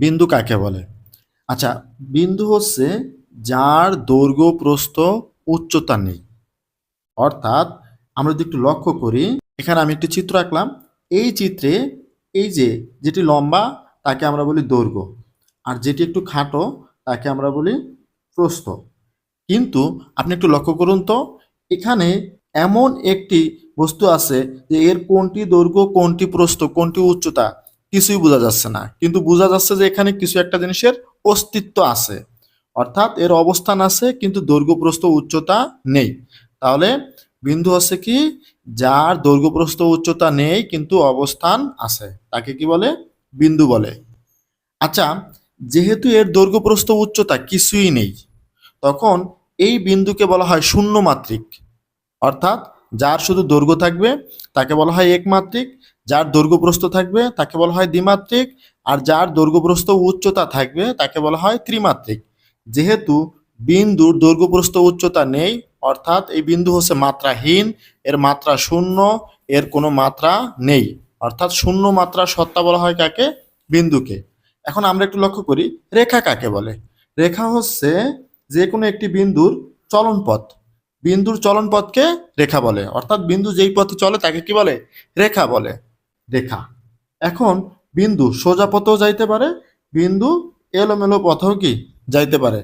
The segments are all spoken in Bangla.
বিন্দু কাকে বলে? আচ্ছা, বিন্দু হচ্ছে যার দৈর্ঘ্য প্রস্থ উচ্চতা নেই। অর্থাৎ আমরা যদি একটু লক্ষ্য করি, এখানে আমি একটি চিত্র আঁকলাম। এই চিত্রে এই যে যেটি লম্বা তাকে আমরা বলি দৈর্ঘ্য, আর যেটি একটু খাটো তাকে আমরা বলি প্রস্থ। কিন্তু আপনি একটু লক্ষ্য করুন তো, এখানে এমন একটি বস্তু আছে যে এর কোনটি দৈর্ঘ্য, কোনটি প্রস্থ, কোনটি উচ্চতা কিছুই বোঝা যাচ্ছে না, কিন্তু বোঝা যাচ্ছে যে এখানে কিছু একটা জিনিসের অস্তিত্ব আছে। অর্থাৎ এর অবস্থান আছে কিন্তু দৈর্ঘ্য প্রস্থ উচ্চতা নেই। তাহলে বিন্দু হচ্ছে কি, যার দৈর্ঘ্য প্রস্থ উচ্চতা নেই কিন্তু অবস্থান আছে, তাকে কি বলে? বিন্দু বলে। আচ্ছা, যেহেতু এর দৈর্ঘ্য প্রস্থ উচ্চতা কিছুই নেই, তখন এই বিন্দুকে বলা হয় শূন্য মাত্রিক। অর্থাৎ যার শুধু দৈর্ঘ্য থাকবে তাকে বলা হয় একমাত্রিক, যার দৈর্ঘ্য প্রস্থ থাকবে তাকে বলা হয় দ্বিমাত্রিক, আর যার দৈর্ঘ্য প্রস্থ উচ্চতা থাকবে তাকে বলা হয় ত্রিমাত্রিক। যেহেতু বিন্দুর দৈর্ঘ্য প্রস্থ উচ্চতা নেই, অর্থাৎ এই বিন্দু হচ্ছে মাত্রাহীন, এর মাত্রা শূন্য, এর কোনো মাত্রা নেই। অর্থাৎ শূন্য মাত্রার সত্তা বলা হয় কাকে? বিন্দুকে। এখন আমরা একটু লক্ষ্য করি, রেখা কাকে বলে? রেখা হচ্ছে যে কোনো একটি বিন্দুর চলন পথ। বিন্দুর চলন পথকে রেখা বলে। অর্থাৎ বিন্দু যেই পথে চলে তাকে কি বলে? রেখা বলে। রেখা। এখন বিন্দু সোজা পথেও যাইতে পারে, বিন্দু এলোমেলো পথেও কি যাইতে পারে।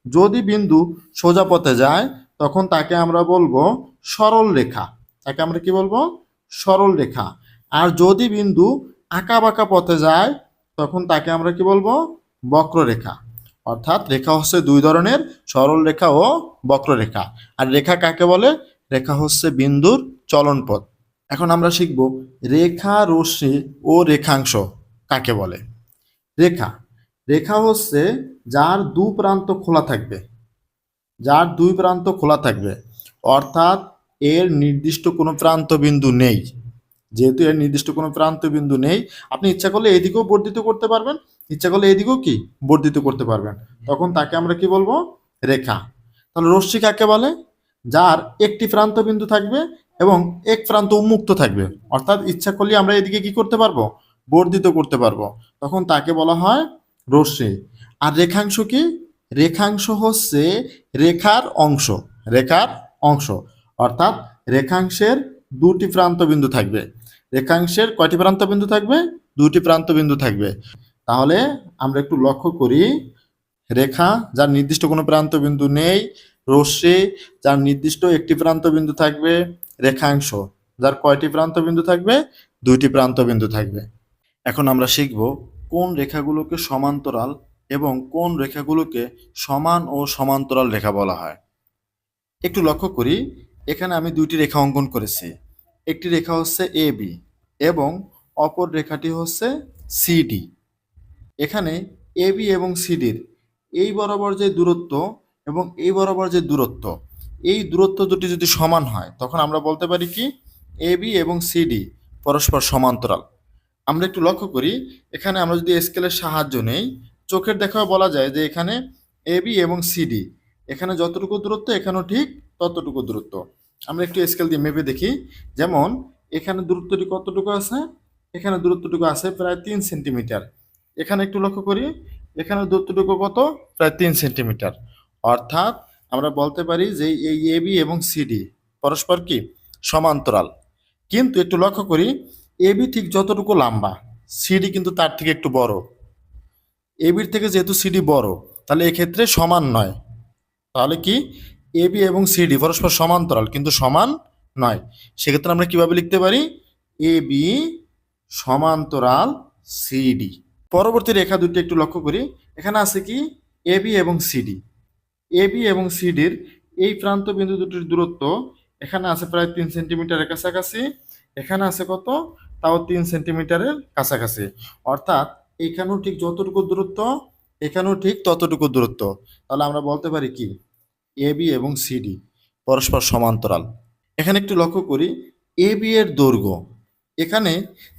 যদি বিন্দু সোজা পথে যায় তখন তাকে আমরা বলবো সরল রেখা। তাকে আমরা কি বলবো? সরল রেখা। আর যদি বিন্দু আঁকা বাঁকা পথে যায় তখন তাকে আমরা কি বলবো? বক্ররেখা। অর্থাৎ রেখা হচ্ছে দুই ধরনের, সরল রেখা ও বক্ররেখা। আর রেখা কাকে বলে? রেখা হচ্ছে বিন্দুর চলন পথ। এখন আমরা শিখব রেখা, রশ্মি ও রেখাংশ কাকে বলে। রেখা, রেখা হচ্ছে যার দু প্রান্ত খোলা থাকবে, যার দুই প্রান্ত খোলা থাকবে। অর্থাৎ এর নির্দিষ্ট কোনো প্রান্ত বিন্দু নেই। যেহেতু এর নির্দিষ্ট কোনো প্রান্ত বিন্দু নেই, আপনি ইচ্ছা করলে এদিকেও বর্ধিত করতে পারবেন, ইচ্ছা করলে এদিকেও কি বর্ধিত করতে পারবেন, তখন তাকে আমরা কি বলবো? রেখা। তাহলে রশ্মি কাকে বলে? যার একটি প্রান্ত বিন্দু থাকবে এবং এক প্রান্ত উন্মুক্ত থাকবে। অর্থাৎ ইচ্ছা করলে আমরা এদিকে কি করতে পারবো? বর্ধিত করতে পারবো, তখন তাকে বলা হয় রশ্মি। আর রেখাংশ কি? রেখাংশ হচ্ছে রেখার অংশ, রেখার অংশ। অর্থাৎ রেখাংশের দুটি প্রান্ত বিন্দু থাকবে। রেখাংশের কয়টি প্রান্ত বিন্দু থাকবে? দুটি প্রান্ত বিন্দু থাকবে। তাহলে আমরা একটু লক্ষ্য করি, রেখা যার নির্দিষ্ট কোনো প্রান্ত বিন্দু নেই, রশ্মি যার নির্দিষ্ট একটি প্রান্ত বিন্দু থাকবে, রেখাংশ যার কয়টি প্রান্ত বিন্দু থাকবে? দুইটি প্রান্ত বিন্দু থাকবে। এখন আমরা শিখব কোন রেখাগুলোকে সমান্তরাল এবং কোন রেখাগুলোকে সমান ও সমান্তরাল রেখা বলা হয়। একটু লক্ষ্য করি, এখানে আমি দুইটি রেখা অঙ্কন করেছি। একটি রেখা হচ্ছে এ বি এবং অপর রেখাটি হচ্ছে সিডি। এখানে এ বি এবং সিডির এই বরাবর যে দূরত্ব এবং এই বরাবর যে দূরত্ব, এই দূরত্ব দুটি যদি সমান হয় তখন আমরা বলতে পারি কি? এ বি এবং সিডি পরস্পর সমান্তরাল। আমরা একটু লক্ষ্য করি, এখানে আমরা যদি স্কেলের সাহায্য নেই, চোখের দেখাও বলা যায় যে এখানে এ বি এবং সিডি, এখানে যতটুকু দূরত্ব এখানেও ঠিক ততটুকু দূরত্ব। আমরা একটু স্কেল দিয়ে মেপে দেখি। যেমন এখানে দূরত্বটি কতটুকু আছে? এখানে দূরত্বটুকু আছে প্রায় 3 সেন্টিমিটার। এখানে একটু লক্ষ্য করি, এখানে দূরত্বটুকু কত? প্রায় 3 সেন্টিমিটার। অর্থাৎ আমরা বলতে পারি যে এই এ বি এবং সিডি পরস্পর কি সমান্তরাল। কিন্তু একটু লক্ষ্য করি, এবি ঠিক যতটুকু লম্বা, সিডি কিন্তু তার থেকে একটু বড়। এবির থেকে যেহেতু সিডি বড়, তাহলে এক্ষেত্রে সমান নয়। তাহলে কি? এবি এবং সিডি পরস্পর সমান্তরাল কিন্তু সমান নয়। সেক্ষেত্রে আমরা কিভাবে লিখতে পারি? এবি সমান্তরাল সিডি। পরবর্তী রেখা দুটি একটু লক্ষ্য করি, এখানে আছে কি? এবি এবং সিডি। এবি এবং সিডির এই প্রান্ত বিন্দু দুটির দূরত্ব এখানে আছে প্রায় 3 সেন্টিমিটারের কাছাকাছি, এখানে আছে কত? তাও 3 সেন্টিমিটারের কাছাকাছি। অর্থাৎ এখানেও ঠিক যতটুকু দূরত্ব, এখানেও ঠিক ততটুকু দূরত্ব। তাহলে আমরা বলতে পারি কি? এবি এবং সিডি পরস্পর সমান্তরাল। এখানে একটু লক্ষ্য করি, এবি এর দৈর্ঘ্য, এখানে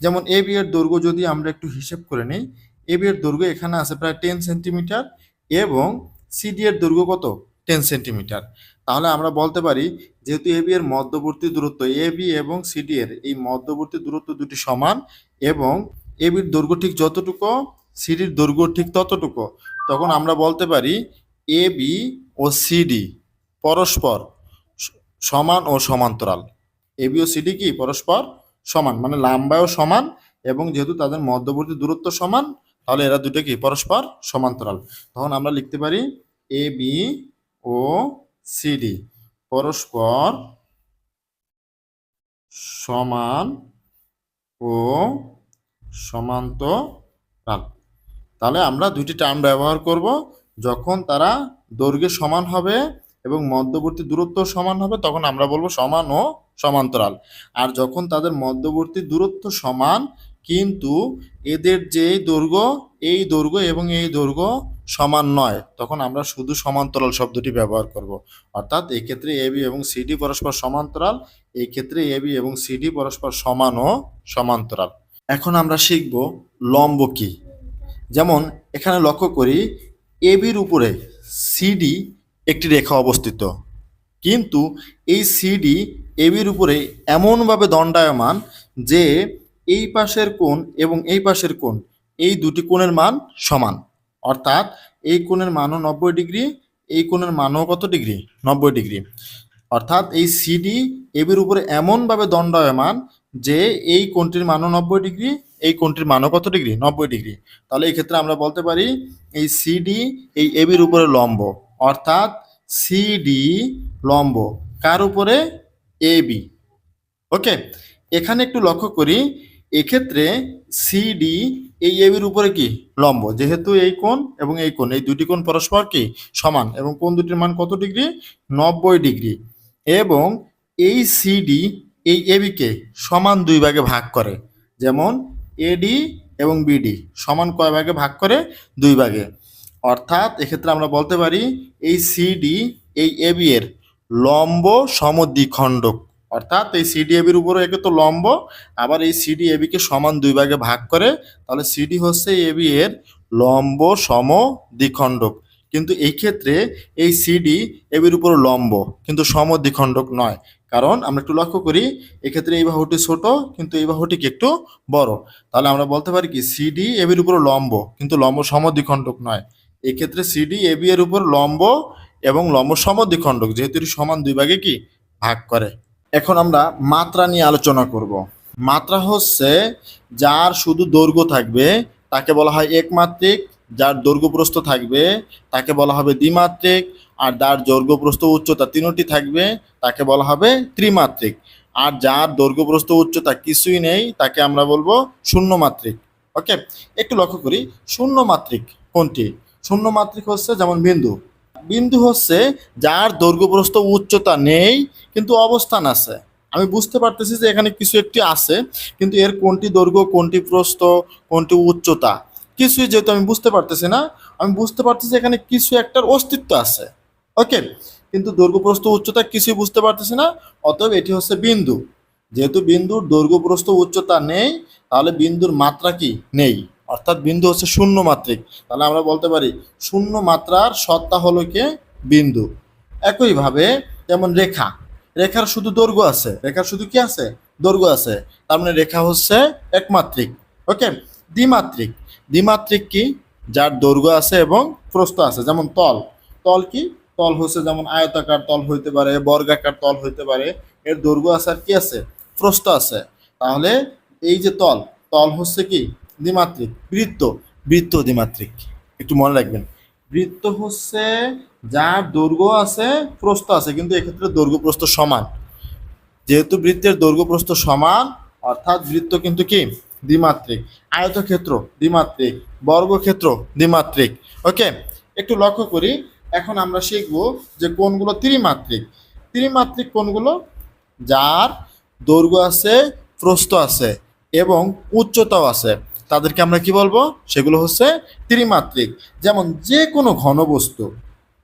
যেমন এবি এর দৈর্ঘ্য যদি আমরা একটু হিসেব করে নিই, এবি এর দৈর্ঘ্য এখানে আছে প্রায় 10 সেন্টিমিটার এবং সিডি এর দৈর্ঘ্য কত? 10 সেন্টিমিটার। তাহলে আমরা বলতে পারি যেহেতু এবি এর মধ্যবর্তী দূরত্ব, এবি এবং সিডি এর এই মধ্যবর্তী দূরত্ব দুটি সমান এবং এবির দৈর্ঘ্য ঠিক যতটুকু, সিডির দৈর্ঘ্য ঠিক ততটুকু, তখন আমরা বলতে পারি এ বি ও সিডি পরস্পর সমান ও সমান্তরাল। এ বি ও সিডি কি পরস্পর সমান, মানে লম্বায়ও সমান, এবং যেহেতু তাদের মধ্যবর্তী দূরত্ব সমান, তাহলে এরা দুটো কি পরস্পর সমান্তরাল। তখন আমরা লিখতে পারি এ বি ও সিডি পরস্পর সমান ও সমান্তরাল। তাহলে আমরা দুইটি টার্ম ব্যবহার করব, যখন তারা দৈর্ঘ্যে সমান হবে এবং মধ্যবর্তী দূরত্ব সমান হবে তখন আমরা বলবো সমান ও সমান্তরাল। আর যখন তাদের মধ্যবর্তী দূরত্ব সমান কিন্তু এদের যে দৈর্ঘ্য, এই দৈর্ঘ্য এবং এই দৈর্ঘ্য সমান নয়, তখন আমরা শুধু সমান্তরাল শব্দটি ব্যবহার করব। অর্থাৎ এই ক্ষেত্রে এ বি এবং সিডি পরস্পর সমান্তরাল, এই ক্ষেত্রে এ বি এবং সিডি পরস্পর সমান ও সমান্তরাল। এখন আমরা শিখব লম্ব কি। যেমন এখানে লক্ষ্য করি এবির উপরে সিডি একটি রেখা অবস্থিত, কিন্তু এই সিডি এবির উপরে এমনভাবে দণ্ডায়মান যে এই পাশের কোণ এবং এই পাশের কোণ, এই দুটি কোণের মান সমান। অর্থাৎ এই কোণের মানও 90 ডিগ্রি, এই কোণের মানও কত ডিগ্রি? 90 ডিগ্রি। অর্থাৎ এই সিডি এবির উপরে এমনভাবে দণ্ডায়মান যে এই কোণটির মানও 90 ডিগ্রি, এই কোণটির মানও কত ডিগ্রি? 90 ডিগ্রি। তাহলে এই ক্ষেত্রে আমরা বলতে পারি এই সিডি এই এবির উপরে লম্ব, অর্থাৎ সিডি লম্ব কার উপরে? এবি। ওকে, এখানে একটু লক্ষ্য করি, এক্ষেত্রে সিডি এই এবির উপরে কি লম্ব, যেহেতু এই কোণ এবং এই কোণ, এই দুটি কোণ পরস্পর কি সমান, এবং কোণ দুটির মান কত ডিগ্রি? 90 ডিগ্রি। এবং এই সিডি এই এবিকে সমান দুই ভাগে ভাগ করে, যেমন এডি এবং বিডি সমান কয় ভাগে ভাগ করে? দুই ভাগে। অর্থাৎ এক্ষেত্রে আমরা বলতে পারি এই সিডি এই এবি এর লম্ব সমদ্বিখণ্ডক। অর্থাৎ এই সিডি এবির উপরে একে তো লম্ব, আবার এই সিডি এবিকে সমান দুই ভাগে ভাগ করে, তাহলে সিডি হচ্ছে এবি এর লম্ব সমদ্বিখণ্ডক। কিন্তু এই ক্ষেত্রে এই সিডি এবির উপর লম্ব কিন্তু সমদ্বিখণ্ডক নয়, কারণ আমরা একটু লক্ষ্য করি এক্ষেত্রে এই বাহুটি ছোট কিন্তু এই বাহুটি কি একটু বড়। তাহলে আমরা বলতে পারি কি সিডি এবির উপর লম্ব কিন্তু লম্ব সমদ্বিখণ্ডক নয়। এক্ষেত্রে সিডি এবি এর উপর লম্ব এবং লম্ব সমদ্বিখণ্ডক, যেহেতু এটি সমান দুই ভাগে কি ভাগ করে। এখন আমরা মাত্রা নিয়ে আলোচনা করব। মাত্রা হচ্ছে যার শুধু দৈর্ঘ্য থাকবে তাকে বলা হয় একমাত্রিক, যার দৈর্ঘ্য প্রস্থ থাকবে তাকে বলা হবে দ্বিমাত্রিক, আর যার দৈর্ঘ্য প্রস্থ উচ্চতা তিনটি থাকবে তাকে বলা হবে ত্রিমাত্রিক, আর যার দৈর্ঘ্য প্রস্থ উচ্চতা কিছুই নেই তাকে আমরা বলবো শূন্যমাত্রিক। ওকে, একটু লক্ষ্য করি শূন্যমাত্রিক কোনটি? শূন্যমাত্রিক হচ্ছে যেমন বিন্দু। বিন্দু হচ্ছে যার দৈর্ঘ্য প্রস্থ উচ্চতা নেই কিন্তু অবস্থান আছে। আমি বুঝতে পারতেছি যে এখানে কিছু একটি আছে, কিন্তু এর কোনটি দৈর্ঘ্য, কোনটি প্রস্থ, কোনটি উচ্চতা কিছুই যেহেতু আমি বুঝতে পারতেছি না, আমি বুঝতে পারতেছি এখানে কিছু একটার অস্তিত্ব আছে। ওকে, কিন্তু দৈর্ঘ্য প্রস্থ উচ্চতা কিছুই বুঝতে পারতেছি না, অতএব এটি হচ্ছে বিন্দু। যেহেতু বিন্দুর দৈর্ঘ্য প্রস্থ উচ্চতা নেই, তাহলে বিন্দুর মাত্রা কি নেই, অর্থাৎ বিন্দু হচ্ছে শূন্য মাত্রিক। তাহলে আমরা বলতে পারি শূন্য মাত্রার সত্তা হলো কি বিন্দু। একইভাবে যেমন রেখা, রেখার শুধু দৈর্ঘ্য আছে, রেখার শুধু কি আছে? দৈর্ঘ্য আছে, তার মানে রেখা হচ্ছে একমাত্রিক। ওকে, দ্বিমাত্রিক, দ্বিমাত্রিক কি? যার দৈর্ঘ্য আছে এবং প্রস্থ আছে, যেমন তল। তল কি? তল হচ্ছে যেমন আয়তাকার তল হইতে পারে, বর্গাকার তল হইতে পারে, এর দৈর্ঘ্য আছে আর কি আছে? প্রস্থ আছে। তাহলে এই যে তল, তল হচ্ছে কি দ্বিমাত্রিক। বৃত্ত, বৃত্ত দ্বিমাত্রিক, একটু মনে রাখবেন। বৃত্ত হচ্ছে যার দৈর্ঘ্য আছে প্রস্থ আছে, কিন্তু এক্ষেত্রে দৈর্ঘ্য প্রস্থ সমান। যেহেতু বৃত্তের দৈর্ঘ্য প্রস্থ সমান, অর্থাৎ বৃত্ত কিন্তু কি দ্বিমাত্রিক। আয়তক্ষেত্র দ্বিমাত্রিক, বর্গক্ষেত্র দ্বিমাত্রিক। ওকে, একটু লক্ষ্য করি, এখন আমরা শিখব যে কোনগুলো ত্রিমাত্রিক। ত্রিমাত্রিক কোনগুলো? যার দৈর্ঘ্য আছে, প্রস্থ আছে এবং উচ্চতাও আছে, তাদেরকে আমরা কি বলবো? সেগুলো হচ্ছে ত্রিমাত্রিক। যেমন যে কোনো ঘনবস্তু,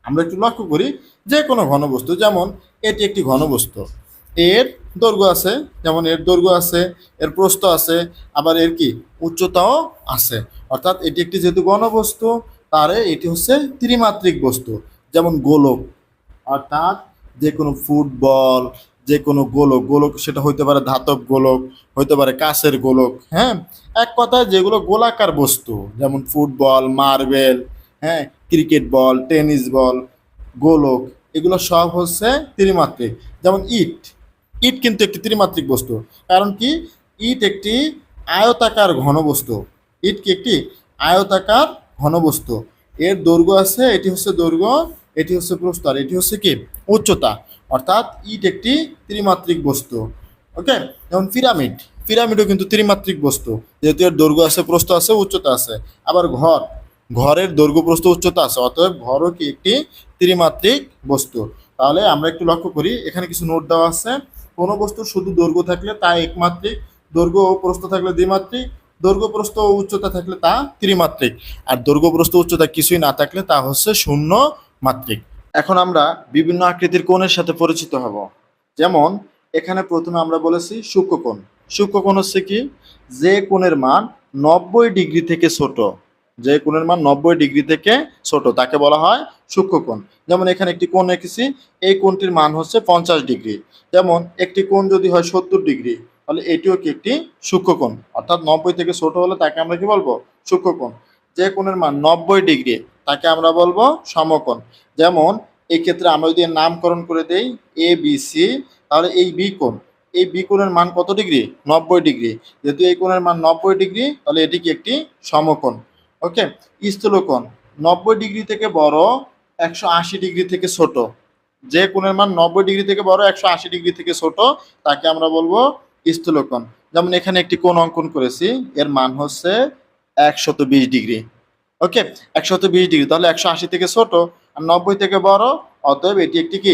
আমরা একটু লক্ষ্য করি, যে কোনো ঘনবস্তু, যেমন এটি একটি ঘনবস্তু, এর দৈর্ঘ্য আছে, যেমন এর দৈর্ঘ্য আছে, এর প্রস্থ আছে, আবার এর কি উচ্চতাও আছে। অর্থাৎ এটি একটি যেহেতু ঘনবস্তু, তারে এটি হচ্ছে ত্রিমাত্রিক বস্তু। যেমন গোলক, অর্থাৎ যে কোনো ফুটবল, যে কোনো গোলক, গোলক সেটা হইতে পারে ধাতব গোলক, হইতে পারে কাঁচের গোলক, হ্যাঁ? এক কথায় যেগুলো গোলাকার বস্তু, যেমন ফুটবল, মার্বেল, হ্যাঁ? ক্রিকেট বল, টেনিস বল, গোলক, এগুলো সব হচ্ছে ত্রিমাত্রিক। যেমন ইট, ইট কিন্তু একটি ত্রিমাত্রিক বস্তু। কারণ কি? ইট একটি আয়তাকার ঘনবস্তু। ইট কি একটি আয়তাকার ঘনবস্তু। এর দৈর্ঘ্য আছে, এটি হচ্ছে দৈর্ঘ্য, এটি হচ্ছে প্রস্থ, আর এটি হচ্ছে কি উচ্চতা। অর্থাৎ ইট একটি ত্রিমাত্রিক বস্তু। ওকে, যেমন পিরামিড, পিরামিডও কিন্তু ত্রিমাত্রিক বস্তু, যেহেতু এর দৈর্ঘ্য আছে, প্রস্থ আছে, উচ্চতা আছে। আবার ঘর, ঘরের দৈর্ঘ্য প্রস্থ উচ্চতা আছে, অতএব ঘরও কি একটি ত্রিমাত্রিক বস্তু। তাহলে আমরা একটু লক্ষ্য করি, এখানে কিছু নোট দেওয়া আছে। কোনো বস্তুর শুধু দৈর্ঘ্য থাকলে তা একমাত্রিক, দৈর্ঘ্য ও প্রস্থ থাকলে দ্বিমাত্রিক, দৈর্ঘ্য প্রস্থ ও উচ্চতা থাকলে তা ত্রিমাত্রিক, আর দৈর্ঘ্য প্রস্থ উচ্চতা কিছুই না থাকলে তা হচ্ছে শূন্য মাত্রিক। এখন আমরা বিভিন্ন আকৃতির কোণের সাথে পরিচিত হব। যেমন এখানে প্রথমে আমরা বলেছি সূক্ষ্মকোণ। সূক্ষ্মকোণ হচ্ছে কি? যে কোণের মান 90 ডিগ্রি থেকে ছোট, যে কোণের মান 90 ডিগ্রি থেকে ছোট তাকে বলা হয় সূক্ষ্মকোণ। যেমন এখানে একটি কোণ রেখেছি, এই কোণটির মান হচ্ছে 50 ডিগ্রি। যেমন একটি কোণ যদি হয় 70 ডিগ্রি, তাহলে এটিও কি একটি সূক্ষ্মকোণ। অর্থাৎ 90 থেকে ছোট হলে তাকে আমরা কি বলবো? সূক্ষ্মকোণ। যে কোণের মান 90 ডিগ্রি তাকে আমরা বলবো সমকোণ। যেমন এই ক্ষেত্রে আমরা যদি এর নামকরণ করে দেই এ বি সি, তাহলে এই বি কোণ, এই বি কোণের মান কত ডিগ্রি? 90 ডিগ্রি। যেহেতু এই কোণের মান 90 ডিগ্রি, তাহলে এটি কি একটি সমকোণ। ওকে, স্থূলকোণ 90 ডিগ্রি থেকে বড়, 180 ডিগ্রি থেকে ছোট। যে কোণের মান 90 ডিগ্রি থেকে বড়, 180 ডিগ্রি থেকে ছোট, তাকে আমরা বলবো স্থূলকোণ। যেমন এখানে একটি কোণ অঙ্কন করেছি, এর মান হচ্ছে 120 ডিগ্রি। ওকে, 120 ডিগ্রি, তাহলে 180 থেকে ছোট আর 90 থেকে বড়, অতএব এটি একটি কি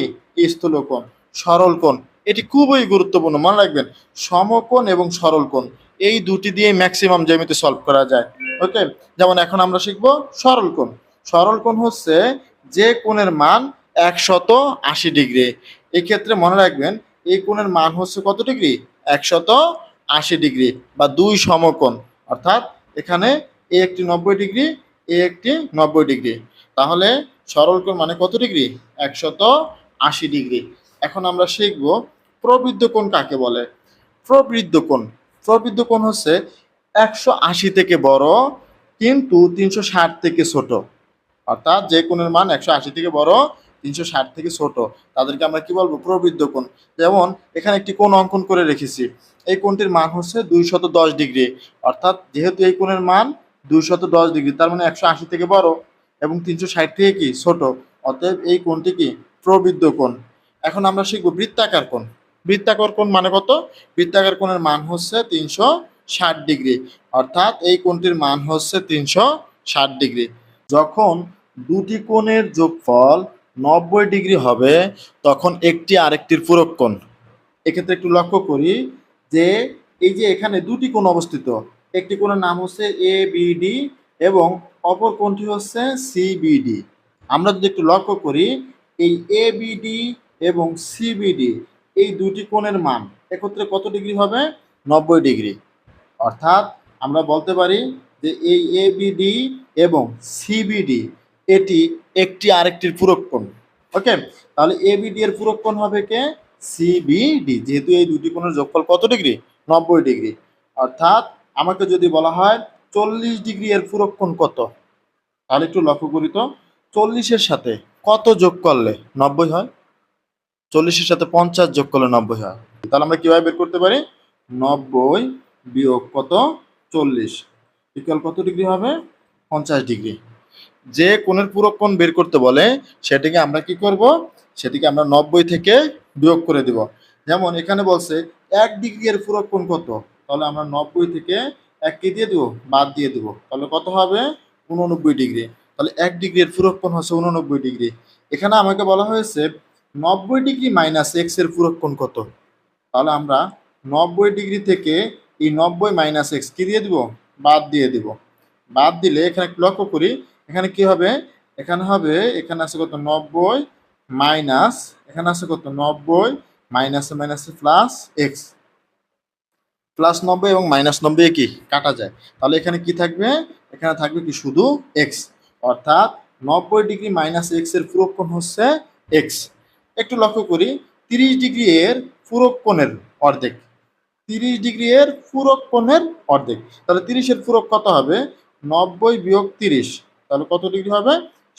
স্থূলকোণ। সরল কোণ, এটি খুবই গুরুত্বপূর্ণ, মনে রাখবেন। সমকোণ এবং সরল কোণ, এই দুটি দিয়ে ম্যাক্সিমাম জ্যামিতি সলভ করা যায়। ওকে, যেমন এখন আমরা শিখব সরল কোণ। সরল কোণ হচ্ছে যে কোণের মান 180 ডিগ্রি। এক্ষেত্রে মনে রাখবেন এই কোণের মান হচ্ছে কত ডিগ্রি? 180 ডিগ্রি, বা দুই সমকোণ। অর্থাৎ এখানে এ একটি 90 ডিগ্রি, এ একটি 90 ডিগ্রি, তাহলে সরল কোণ মানে কত ডিগ্রি? 180 ডিগ্রি। এখন আমরা শিখব প্রবৃদ্ধ কোণ কাকে বলে। প্রবৃদ্ধ কোণ, প্রবৃদ্ধ কোণ হচ্ছে 180 থেকে বড় কিন্তু 360 থেকে ছোট। অর্থাৎ যে কোণের মান 180 থেকে বড়, 360 থেকে ছোট, তাদেরকে আমরা কি বলবো? প্রবৃদ্ধ কোণ। যেমন এখানে একটি কোণ অঙ্কন করে রেখেছি, এই কোণটির মান হচ্ছে 210 ডিগ্রি। অর্থাৎ যেহেতু এই কোণের মান 210 ডিগ্রি, তার মানে 180 থেকে বড় এবং 360 থেকে কি ছোট, অতএব এই কোণটি কি প্রবৃদ্ধ কোণ। এখন আমরা শিখবো বৃত্তাকার কোণ। বৃত্তাকার কোণ মানে কত? বৃত্তাকার কোণের মান হচ্ছে 360 ডিগ্রি। অর্থাৎ এই কোণটির মান হচ্ছে 360 ডিগ্রি। যখন দুটি কোণের যোগফল 90 ডিগ্রি হবে, তখন একটি আরেকটির পূরক কোণ। এক্ষেত্রে একটু লক্ষ্য করি যে এই যে এখানে দুটি কোণ অবস্থিত, একটি কোণের নাম হচ্ছে এ বি ডি এবং অপর কোণটি হচ্ছে সিবিডি। আমরা যদি একটু লক্ষ্য করি, এই এ বি ডি এবং সিবিডি, এই দুটি কোণের মান একত্রে কত ডিগ্রি হবে? 90 ডিগ্রি। অর্থাৎ আমরা বলতে পারি যে এই এবিডি এবং সিবিডি এটি একটি আরেকটির পূরক কোণ। ওকে, তাহলে এবিডি এর পূরক কোণ হবে কে? সিবিডি। যেহেতু এই দুটি কোণের যোগফল কত ডিগ্রি? 90 ডিগ্রি। অর্থাৎ আমাকে যদি বলা হয় 40 ডিগ্রি এর পূরক কোণ কত, তাহলে একটু লক্ষ্য করি তো, 40-এর সাথে কত যোগ করলে 90 হয়? 40-এর সাথে 50 যোগ করলে 90 হয়। তাহলে আমরা কিভাবে বের করতে পারি? 90 বিয়োগ কত? 40 ইকুয়াল কত ডিগ্রি হবে? 50 ডিগ্রি। যে কোণের পূরক কোণ বের করতে বলে সেটিকে আমরা কি করব? সেটিকে আমরা 90 থেকে বিয়োগ করে দিব। যেমন এখানে বলছে 1 ডিগ্রি এর পূরক কোণ কত, তাহলে আমরা 90 থেকে 1 কে দিয়ে দেবো, বাদ দিয়ে দেবো, তাহলে কত হবে? 89 ডিগ্রি। তাহলে 1 ডিগ্রি এর পূরক কোণ হচ্ছে 89 ডিগ্রি। এখানে আমাকে বলা হয়েছে 90 ডিগ্রি মাইনাস এক্স এর পূরক কোণ কত, তাহলে আমরা 90 ডিগ্রি থেকে এই 90 মাইনাস এক্স কি দিয়ে দিব? বাদ দিয়ে দিব। বাদ দিলে এখানে একটু লক্ষ্য করি, এখানে কি হবে? এখানে হবে, এখানে আছে কত? 90 মাইনাস, এখানে আছে কত? 90 মাইনাসে মাইনাসে প্লাস এক্স, প্লাস 90 এবং মাইনাস 90 কি কাটা যায়, তাহলে এখানে কি থাকবে? এখানে থাকবে কি শুধু এক্স। অর্থাৎ 90 ডিগ্রি মাইনাস এক্স এর পূরক কোণ হচ্ছে এক্স। একটু লক্ষ্য করি, 30 ডিগ্রি এর পূরক কোণের অর্ধেক। 30 ডিগ্রি এর পূরক কোণের অর্ধেক। তাহলে 30-এর পূরক কত হবে? 90 বিয়োগ 30, তাহলে কত ডিগ্রি হবে?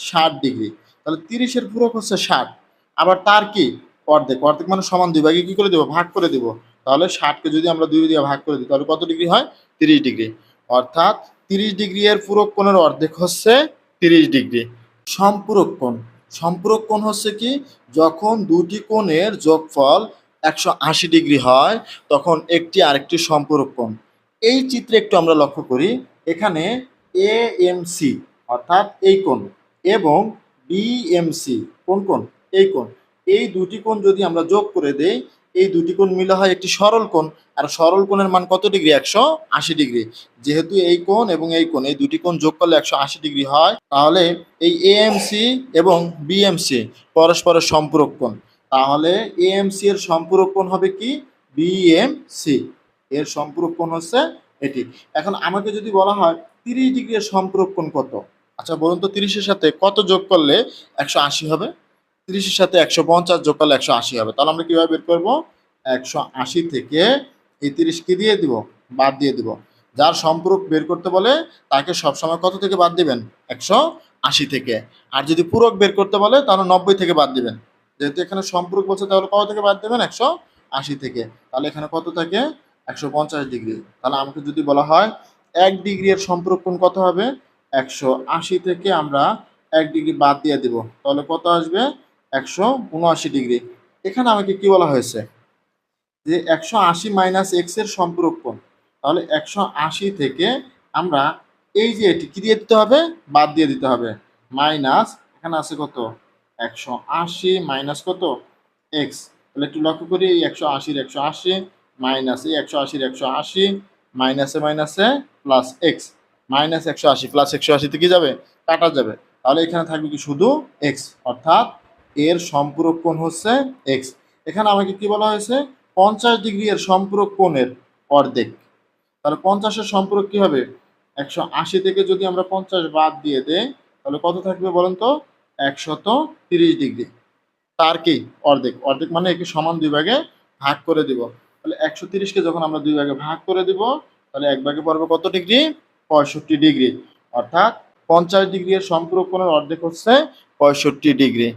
60 ডিগ্রি। তাহলে 30-এর পূরক হচ্ছে 60। আবার তার কি? অর্ধেক। অর্ধেক মানে সমান, দুই ভাগে কি করে দেবো? ভাগ করে দেব। তাহলে 60-কে যদি আমরা 2 দিয়ে ভাগ করে দিই তাহলে কত ডিগ্রি হয়? 30 ডিগ্রি। অর্থাৎ 30 ডিগ্রি এর পূরক কোণের অর্ধেক হচ্ছে 30 ডিগ্রি। সম্পূরক কোণ। সম্পূরক কোণ হচ্ছে কি? যখন দুটি কোণের যোগফল 180 ডিগ্রি হয় তখন একটি আরেকটি সম্পূরক কোণ। এই চিত্রে একটু আমরা লক্ষ্য করি, এখানে এএমসি অর্থাৎ এই কোণ এবং বিএমসি কোন কোণ? এই কোণ। এই দুটি কোণ যদি আমরা যোগ করে দেই, এই দুটি কোণ মিলে হয় একটি সরল কোণ। আর সরল কোণের মান কত ডিগ্রি? 180 ডিগ্রি। যেহেতু এই কোণ এবং এই কোণ, এই দুটি কোণ যোগ করলে 180 ডিগ্রি হয়, তাহলে এই এএমসি এবং বিএমসি পরস্পরের সম্পূরক কোণ। তাহলে এএমসি এর সম্পূরক কোণ হবে কি? বিএমসি। এর সম্পূরক কোণ হচ্ছে এটি। এখন আমাকে যদি বলা হয় 30 ডিগ্রি এর সম্পূরক কোণ কত? আচ্ছা বলুন তো, 30-এর সাথে কত যোগ করলে 180 হবে? 30-এর সাথে 150 যোগ করলে 180 হবে। তাহলে আমরা কিভাবে বের করব? 180 থেকে এই 30 কি দিয়ে দিব? বাদ দিয়ে দিব। যার সম্পূরক বের করতে বলে তাকে সবসময় কত থেকে বাদ দিবেন? 180 থেকে। আর যদি পূরক বের করতে বলে তাহলে 90 থেকে বাদ দিবেন। যেহেতু এখানে সম্পূরক বলছে তাহলে কত থেকে বাদ দেবেন? 180 থেকে। তাহলে এখানে কত থাকে? 150 ডিগ্রি। তাহলে আমাকে যদি বলা হয় 1 ডিগ্রি এর সম্পূরক কোণ কত হবে? 180 থেকে আমরা 1 ডিগ্রি বাদ দিয়ে দিব, তাহলে কত আসবে? 179 ডিগ্রি। এখানে আমাকে কি বলা হয়েছে? যে 180 মাইনাস এক্স এর সম্পূরক কোণ। তাহলে 180 থেকে আমরা এই যে এটি কি দিয়ে দিতে হবে? বাদ দিয়ে দিতে হবে। মাইনাস এখানে আছে কত? 180 মাইনাস কত? এক্স। তাহলে একটু লক্ষ্য করি, এই 180 এর 180 মাইনাস এই 180 এর 180 মাইনাসে মাইনাসে প্লাস এক্স। মাইনাস 180 প্লাস 180 তে কি যাবে? কাটা যাবে। তাহলে এখানে থাকবে কি? শুধু এক্স। অর্থাৎ এর সম্পূরক কোণ হচ্ছে এক্স। এখানে আমাকে কি বলা হয়েছে? 50 ডিগ্রি এর সম্পূরক কোণের অর্ধেক। তাহলে 50-এর সম্পূরক কি হবে? 180 থেকে যদি আমরা 50 বাদ দিয়ে দেই তাহলে কত থাকবে বলেন তো? 130 ডিগ্রি। তার কি? অর্ধেক। অর্ধেক মানে একে সমান দুই ভাগে ভাগ করে দিব। তাহলে 130-কে যখন আমরা দুই ভাগে ভাগ করে দিব তাহলে এক ভাগে পড়বে কত ডিগ্রি? 65 ডিগ্রি। অর্থাৎ 50 ডিগ্রি এর সম্পূরক কোণের অর্ধেক হচ্ছে 65 ডিগ্রি।